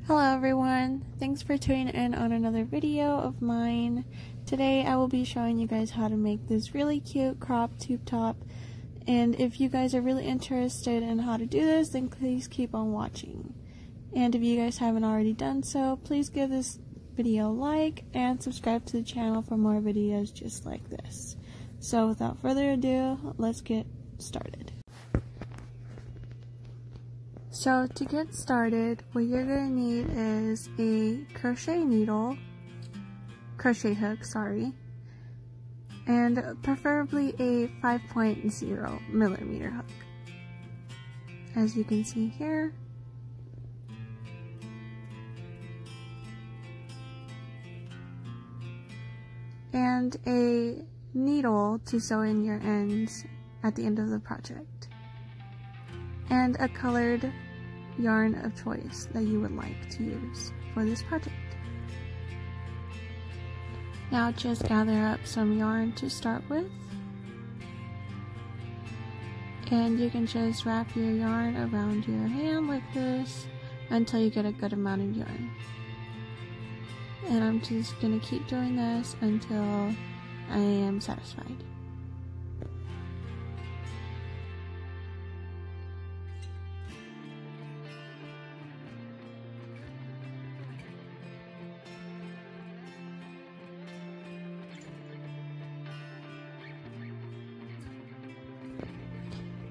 Hello everyone, thanks for tuning in on another video of mine. Today I will be showing you guys how to make this really cute crop tube top, and if you guys are really interested in how to do this, then please keep on watching. And if you guys haven't already done so, please give this video a like and subscribe to the channel for more videos just like this. So without further ado, let's get started. So to get started, what you're going to need is a crochet hook, and preferably a 5.0 millimeter hook, as you can see here. And a needle to sew in your ends at the end of the project, and a colored yarn of choice that you would like to use for this project. Now just gather up some yarn to start with, and you can just wrap your yarn around your hand like this until you get a good amount of yarn. And I'm just gonna keep doing this until I am satisfied.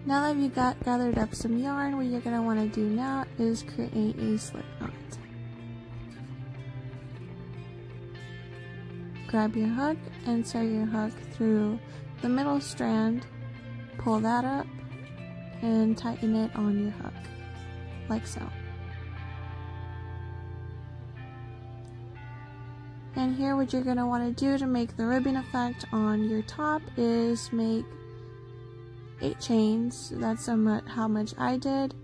Now that you've gathered up some yarn, what you're going to want to do now is create a slip knot. Grab your hook, insert your hook through the middle strand, pull that up, and tighten it on your hook, like so. And here what you're going to want to do to make the ribbon effect on your top is make 8 chains. That's how much I did.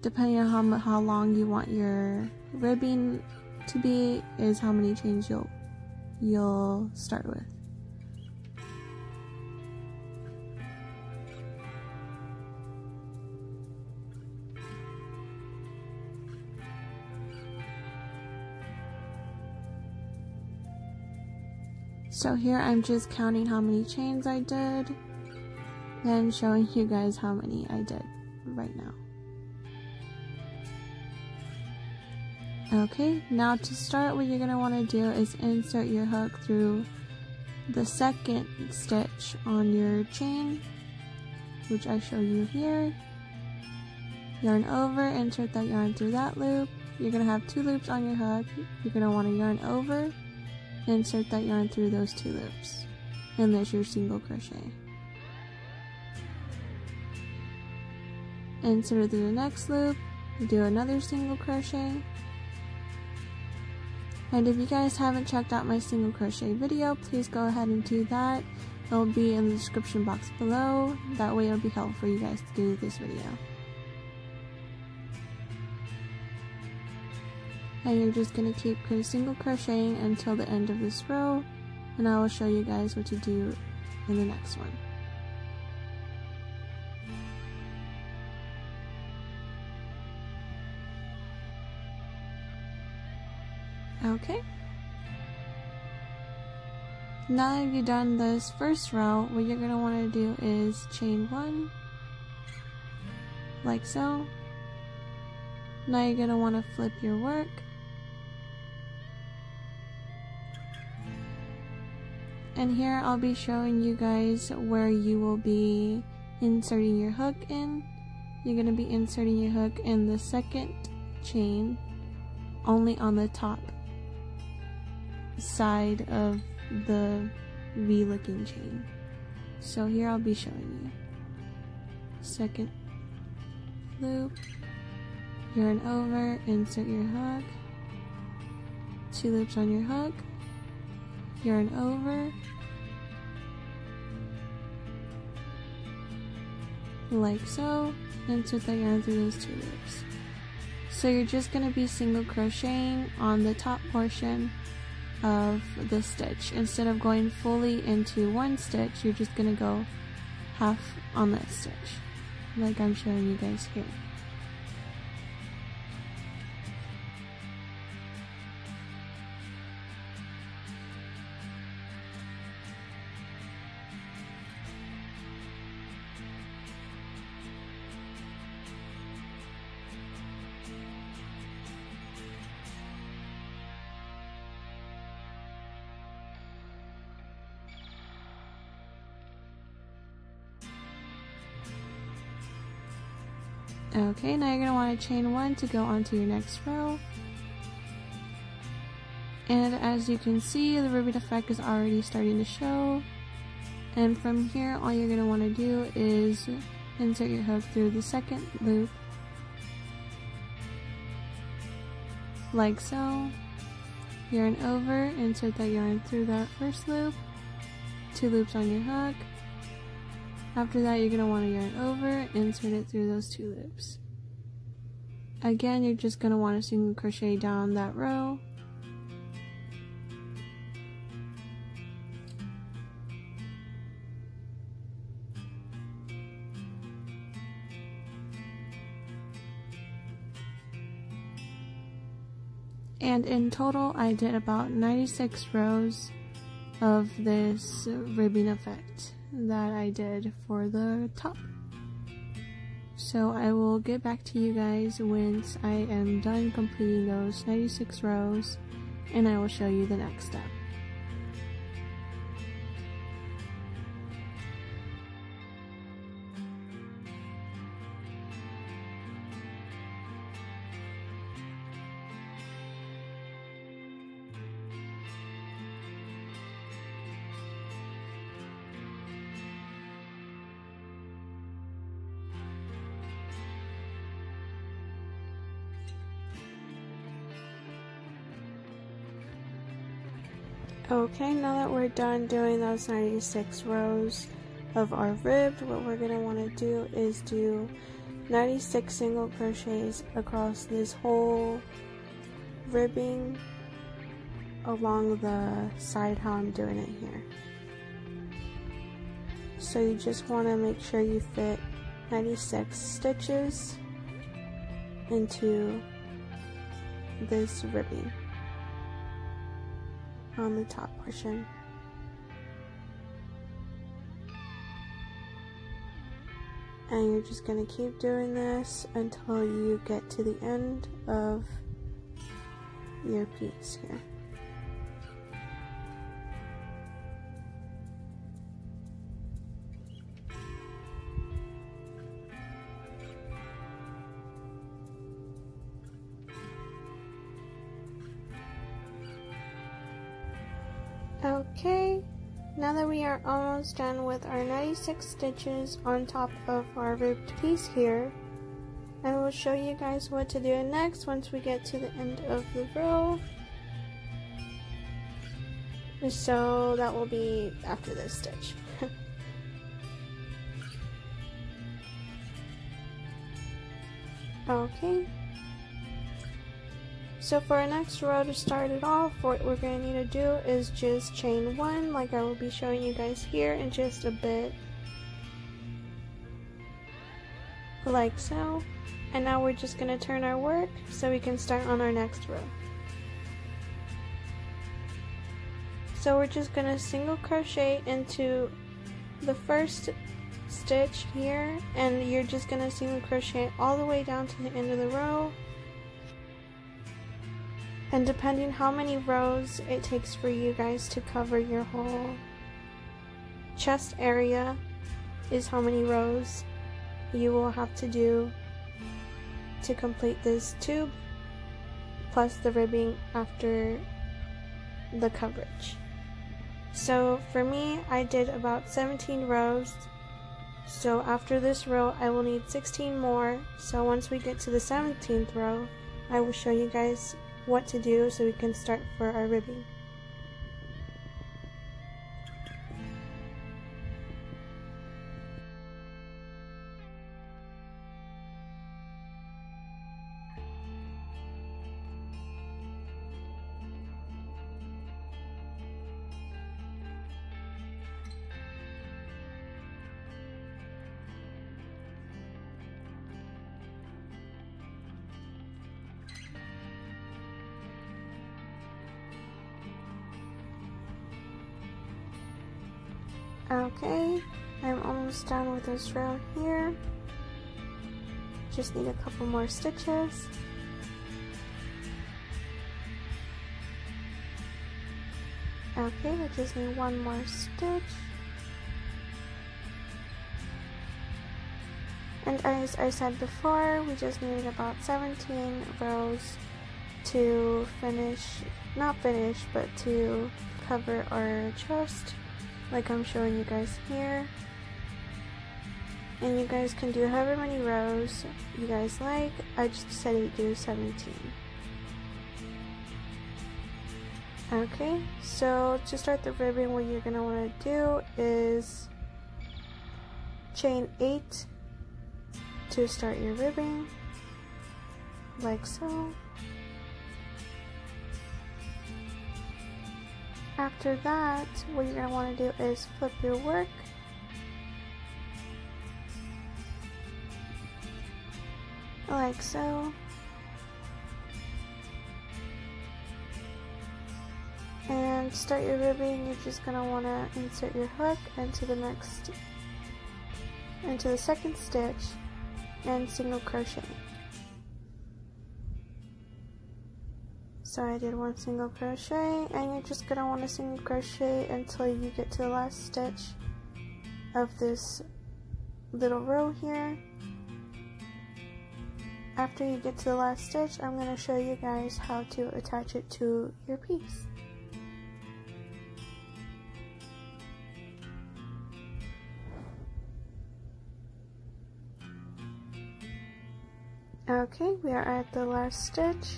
Depending on how long you want your ribbon to be is how many chains you'll start with. So here I'm just counting how many chains I did, then showing you guys how many I did right now. Okay, now to start, what you're going to want to do is insert your hook through the second stitch on your chain, which I show you here. Yarn over, insert that yarn through that loop. You're going to have 2 loops on your hook. You're going to want to yarn over, insert that yarn through those 2 loops, and there's your single crochet. Insert it through the next loop, do another single crochet. And if you guys haven't checked out my single crochet video, please go ahead and do that. It'll be in the description box below. That way it'll be helpful for you guys to do this video. And you're just going to keep single crocheting until the end of this row, and I will show you guys what to do in the next one. Okay, now that you've done this first row, what you're going to want to do is chain 1, like so. Now you're going to want to flip your work, and here I'll be showing you guys where you will be inserting your hook in. You're going to be inserting your hook in the second chain, only on the top side of the V-looking chain. So here I'll be showing you. Second loop, yarn over, insert your hook, 2 loops on your hook, yarn over, like so, insert that yarn through those 2 loops. So you're just going to be single crocheting on the top portion of the stitch. Instead of going fully into one stitch, you're just going to go half on that stitch, like I'm showing you guys here. Okay, now you're going to want to chain 1 to go onto your next row. And as you can see, the ribbon effect is already starting to show. And from here, all you're going to want to do is insert your hook through the second loop, like so. Yarn over, insert that yarn through that first loop, 2 loops on your hook. After that, you're going to want to yarn over, insert it through those 2 loops. Again, you're just going to want to single crochet down that row. And in total, I did about 96 rows of this ribbing effect that I did for the top. So I will get back to you guys once I am done completing those 96 rows, and I will show you the next step. Okay, now that we're done doing those 96 rows of our ribs, what we're going to want to do is do 96 single crochets across this whole ribbing along the side how I'm doing it here. So you just want to make sure you fit 96 stitches into this ribbing on the top portion. And you're just going to keep doing this until you get to the end of your piece here. Okay, now that we are almost done with our 96 stitches on top of our ribbed piece here, I will show you guys what to do next once we get to the end of the row. So that will be after this stitch. Okay. So for our next row to start it off, what we're going to need to do is just chain 1 like I will be showing you guys here in just a bit. Like so. And now we're just going to turn our work so we can start on our next row. So we're just going to single crochet into the first stitch here, and you're just going to single crochet all the way down to the end of the row. And depending how many rows it takes for you guys to cover your whole chest area is how many rows you will have to do to complete this tube, plus the ribbing after the coverage. So for me, I did about 17 rows. So after this row, I will need 16 more. So once we get to the 17th row, I will show you guys what to do so we can start for our ribbing. Okay, I'm almost done with this row here. Just need a couple more stitches. Okay, I just need one more stitch. And as I said before, we just needed about 17 rows to finish, not finish, but to cover our chest, like I'm showing you guys here. And you guys can do however many rows you guys like. I just decided to do 17. Okay, so to start the ribbon, what you're going to want to do is chain 8 to start your ribbon, like so. After that, what you're going to want to do is flip your work. Like so. And start your ribbon, you're just going to want to insert your hook into the second stitch and single crochet. So I did one single crochet, and you're just going to want to single crochet until you get to the last stitch of this little row here. After you get to the last stitch, I'm going to show you guys how to attach it to your piece. Okay, we are at the last stitch.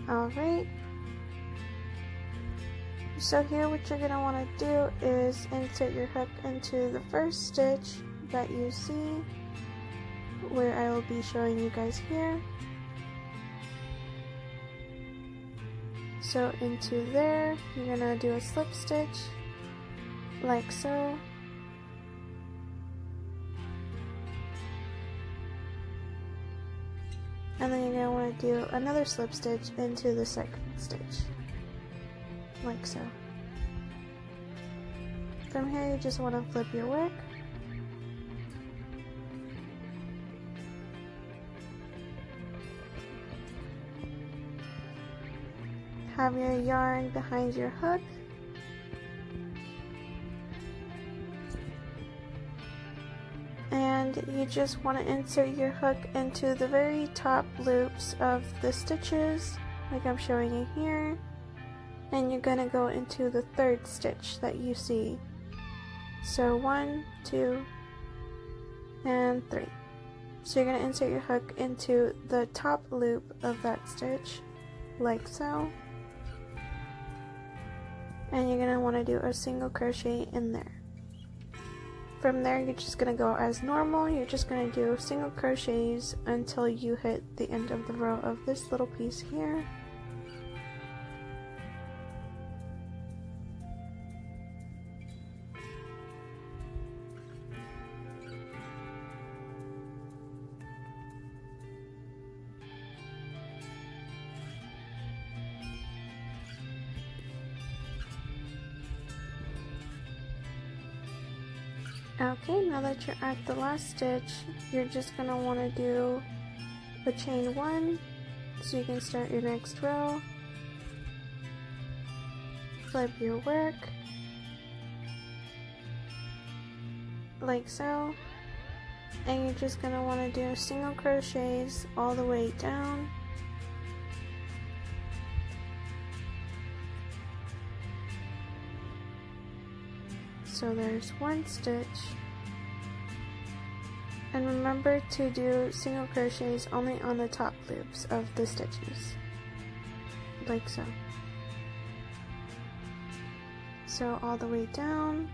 Alright. So here what you're going to want to do is insert your hook into the first stitch that you see, where I will be showing you guys here. So into there, you're going to do a slip stitch, like so. And then you're going to want to do another slip stitch into the second stitch, like so. From here you just want to flip your work. Have your yarn behind your hook. And you just want to insert your hook into the very top loops of the stitches, like I'm showing you here, and you're going to go into the third stitch that you see. So 1, 2, and 3. So you're going to insert your hook into the top loop of that stitch, like so, and you're going to want to do a single crochet in there. From there, you're just going to go as normal. You're just going to do single crochets until you hit the end of the row of this little piece here. Okay, now that you're at the last stitch, you're just going to want to do a chain 1 so you can start your next row. Flip your work, like so, and you're just going to want to do single crochets all the way down. So there's one stitch, and remember to do single crochets only on the top loops of the stitches, like so. So all the way down.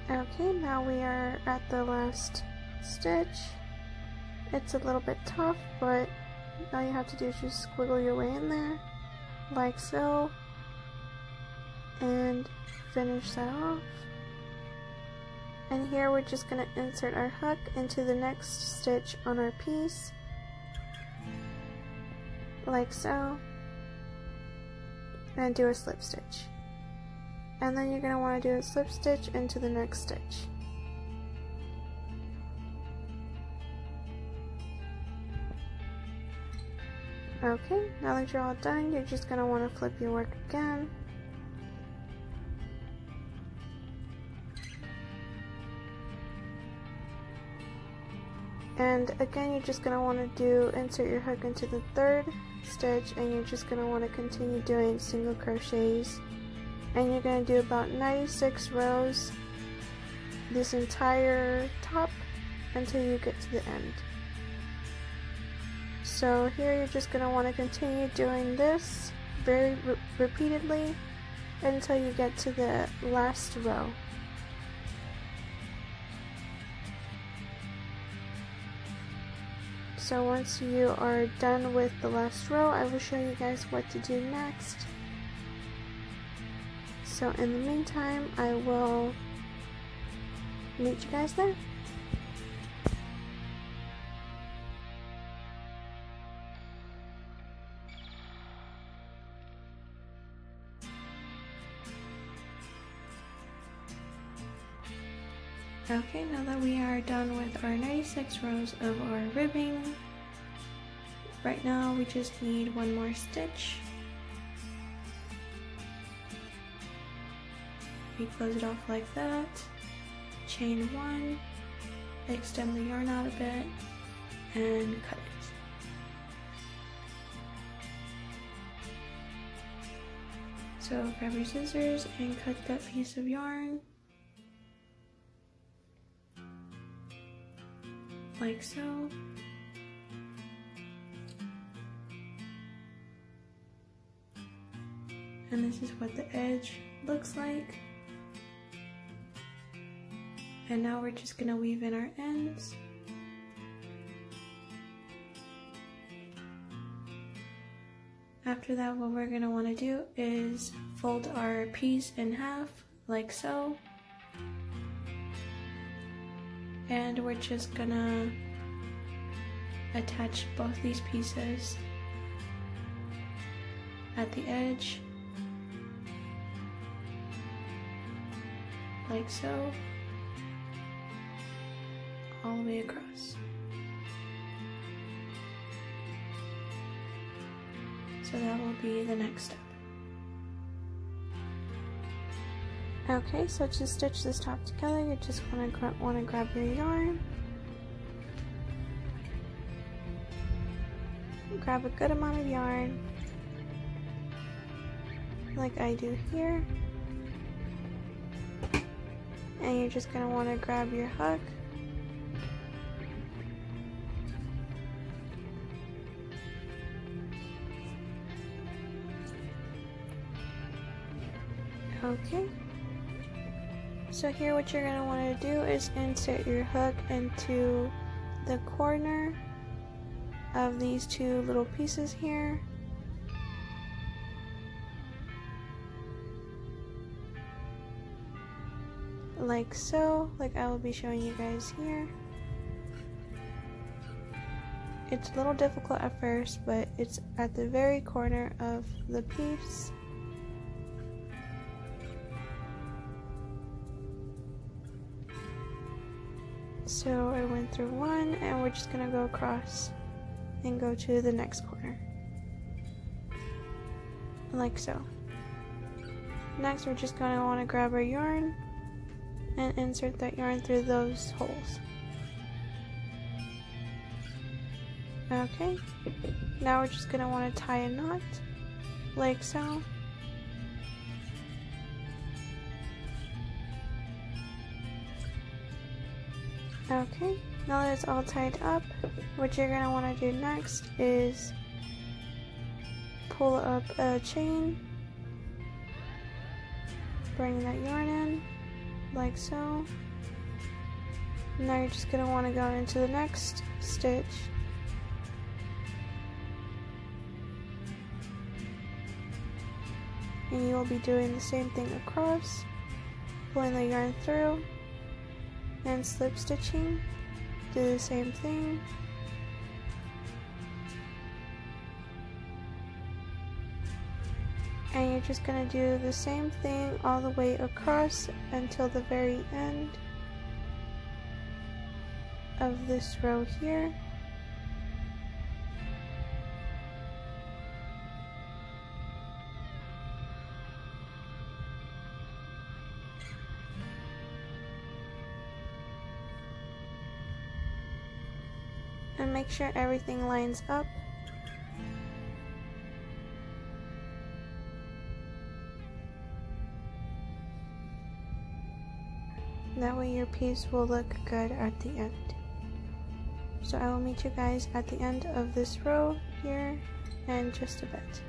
Okay, now we are at the last stitch. It's a little bit tough, but all you have to do is just squiggle your way in there, like so, and finish that off. And here we're just going to insert our hook into the next stitch on our piece, like so, and do a slip stitch. And then you're going to want to do a slip stitch into the next stitch. Okay, now that you're all done, you're just going to want to flip your work again. And again, you're just going to want to insert your hook into the third stitch, and you're just going to want to continue doing single crochets. And you're going to do about 96 rows this entire top until you get to the end. So here you're just going to want to continue doing this very repeatedly until you get to the last row. So once you are done with the last row, I will show you guys what to do next. So in the meantime, I will meet you guys there. Okay, now that we are done with our 96 rows of our ribbing, right now we just need one more stitch. We close it off like that, chain one, extend the yarn out a bit, and cut it. So grab your scissors and cut that piece of yarn. Like so. And this is what the edge looks like. And now we're just gonna weave in our ends. After that, what we're gonna wanna do is fold our piece in half, like so. And we're just gonna attach both these pieces at the edge, like so, all the way across. So that will be the next step. Okay, so to stitch this top together, you just want to grab your yarn, grab a good amount of yarn, like I do here, and you're just going to want to grab your hook, okay. So here what you're going to want to do is insert your hook into the corner of these two little pieces here. Like so, like I will be showing you guys here. It's a little difficult at first, but it's at the very corner of the piece. So I went through one, and we're just gonna go across and go to the next corner, like so. Next, we're just gonna want to grab our yarn and insert that yarn through those holes. Okay, now we're just gonna want to tie a knot, like so. Okay, now that it's all tied up, what you're going to want to do next is pull up a chain, bring that yarn in, like so. Now you're just going to want to go into the next stitch, and you will be doing the same thing across, pulling the yarn through, and slip stitching, do the same thing. And you're just going to do the same thing all the way across until the very end of this row here. and make sure everything lines up. That way your piece will look good at the end. So I will meet you guys at the end of this row here in just a bit.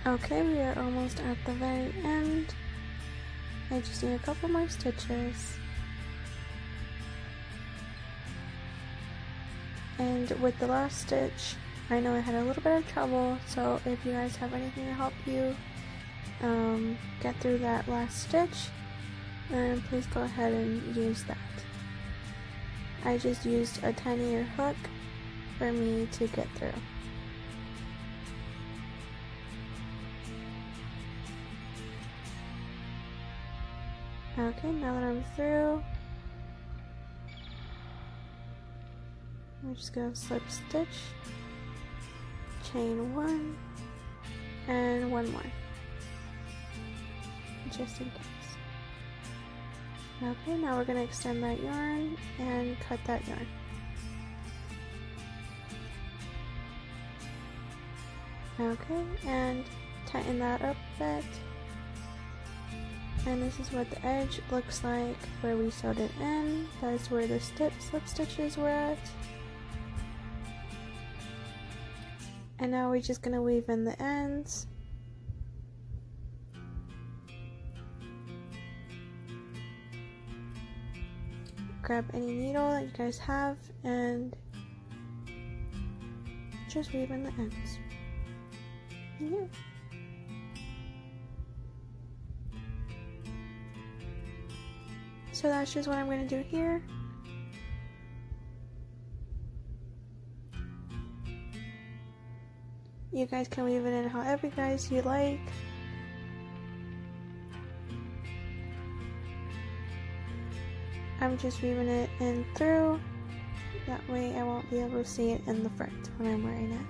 Okay, we are almost at the very end. I just need a couple more stitches. And with the last stitch, I know I had a little bit of trouble, so if you guys have anything to help you get through that last stitch, then please go ahead and use that. I just used a tinier hook for me to get through. Okay, now that I'm through, I'm just going to slip stitch, chain one, and one more, just in case. Okay, now we're going to extend that yarn and cut that yarn. Okay, and tighten that up a bit. And this is what the edge looks like where we sewed it in. That's where the slip stitches were at. And now we're just going to weave in the ends. Grab any needle that you guys have and just weave in the ends. Yeah. So that's just what I'm going to do here. You guys can weave it in however guys you like. I'm just weaving it in through. That way I won't be able to see it in the front when I'm wearing it.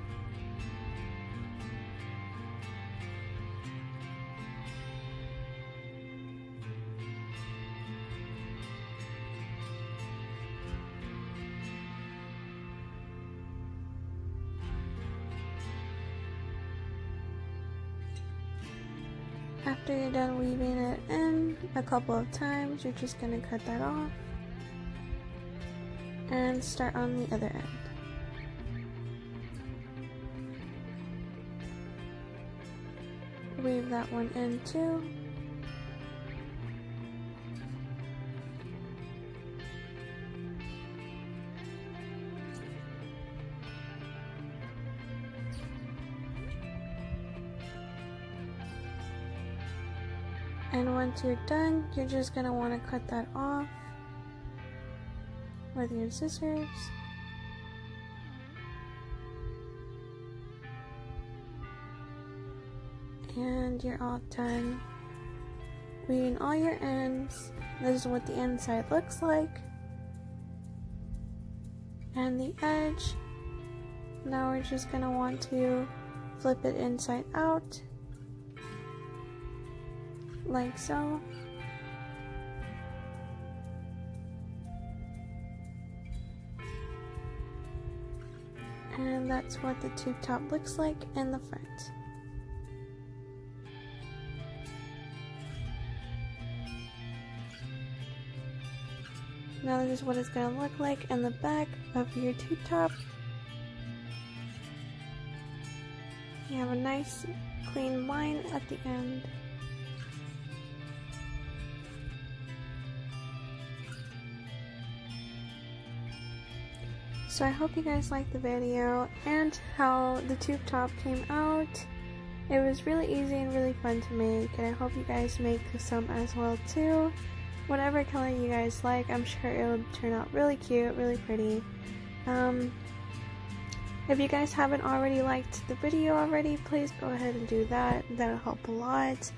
After you're done weaving it in a couple of times, you're just going to cut that off and start on the other end. Weave that one in too. And once you're done, you're just going to want to cut that off with your scissors. And you're all done weaving all your ends. This is what the inside looks like. And the edge. Now we're just going to want to flip it inside out. Like so. And that's what the tube top looks like in the front. Now this is what it's going to look like in the back of your tube top. You have a nice clean line at the end. So I hope you guys liked the video and how the tube top came out. It was really easy and really fun to make, and I hope you guys make some as well too. Whatever color you guys like, I'm sure it will turn out really cute, really pretty. If you guys haven't already liked the video already, please go ahead and do that. That'll help a lot.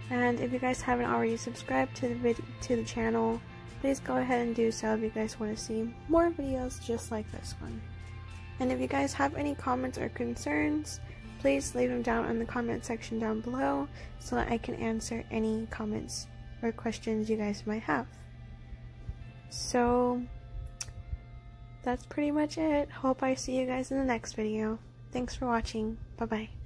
And if you guys haven't already subscribed to the channel, please go ahead and do so if you guys want to see more videos just like this one. And if you guys have any comments or concerns, please leave them down in the comment section down below so that I can answer any comments or questions you guys might have. So that's pretty much it. Hope I see you guys in the next video. Thanks for watching. Bye bye.